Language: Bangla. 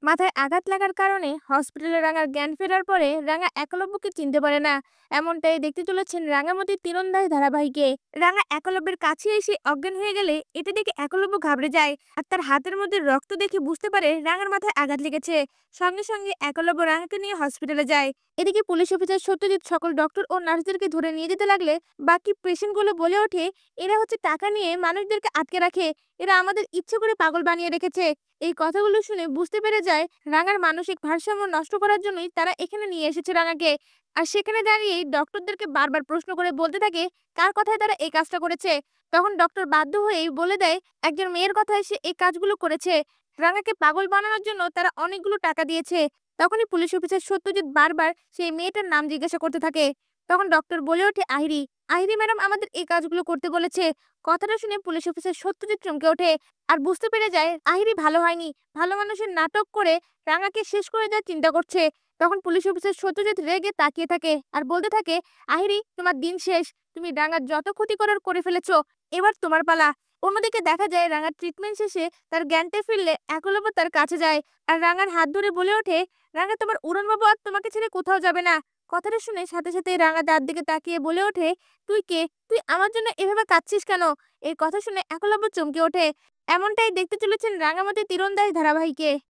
মাথায় আঘাত লাগার কারণে হসপিটালে রাঙার জ্ঞান ফেরার পরে রাঙা একলব্যকে চিনতে পারে না। এমনটাই দেখতে চলেছেন রাঙামাটির তীরন্দাজ ধারাবাহিকে। রাঙা একলব্যের কাছে এসে অজ্ঞান হয়ে গেলে এটা দেখে একলব্য ঘাবড়ে যায় আর তার হাতের মধ্যে রক্ত দেখে বুঝতে পারে রাঙার মাথায় আঘাত লেগেছে। সঙ্গে সঙ্গে একলব্য রাঙাকে নিয়ে হসপিটালে যায়। এদিকে পুলিশ অফিসার সত্যজিৎ সকল ডক্টর ও নার্সদেরকে ধরে নিয়ে যেতে লাগলে বাকি পেশেন্টগুলো বলে ওঠে, এরা হচ্ছে টাকা নিয়ে মানুষদেরকে আটকে রাখে, এরা আমাদের ইচ্ছে করে পাগল বানিয়ে রেখেছে। এই কথাগুলো শুনে বুঝতে পেরে যায় রাঙার মানসিক ভারসাম্য নষ্ট করার জন্যই তারা এখানে নিয়ে এসেছে রাঙাকে। আর সেখানে দাঁড়িয়েই ডক্টরদেরকে বারবার প্রশ্ন করে বলতে থাকে কার কথায় তারা এই কাজটা করেছে। তখন ডক্টর বাধ্য হয়েই বলে দেয় একজন মেয়ের কথায় সে এই কাজগুলো করেছে। রাঙাকে পাগল বানানোর জন্য তারা অনেকগুলো টাকা দিয়েছে। তখনই পুলিশ অফিসার সত্যজিৎ বারবার সেই মেয়েটার নাম জিজ্ঞাসা করতে থাকে। তখন ডক্টর বলে ওঠে আহিরি। আহিরি ম্যাডাম আমাদের এই কাজগুলো করতে বলেছে। কথাটা শুনে পুলিশ অফিসার সত্যজিৎ চমকে ওঠে আর বুঝতে পেরে যায় আহিরি ভালো হয়নি, ভালো মানুষের নাটক করে রাঙাকে শেষ করে দেওয়ার চিন্তা করছে। তখন পুলিশ অফিসার সত্যজিৎ রেগে তাকিয়ে থাকে আর বলতে থাকে, আহিরি তোমার দিন শেষ, তুমি রাঙার যত ক্ষতি করার করে ফেলেছো, এবার তোমার পালা। অন্যদিকে দেখা যায় রাঙার ট্রিটমেন্ট শেষে তার জ্ঞানটা ফিরলে একলব্য তার কাছে যায় আর রাঙার হাত ধরে বলে ওঠে, রাঙা তোমার উড়ন বাবু আর তোমাকে ছেড়ে কোথাও যাবে না। কথাটা শুনে সাথে সাথে রাঙা তার দিকে তাকিয়ে বলে ওঠে, তুই কে, তুই আমার জন্য এভাবে কাঁদছিস কেন? এই কথা শুনে একলব্য চমকে ওঠে। এমনটাই দেখতে চলেছেন রাঙামাটি তীরন্দাজ ধারাবাহিকে।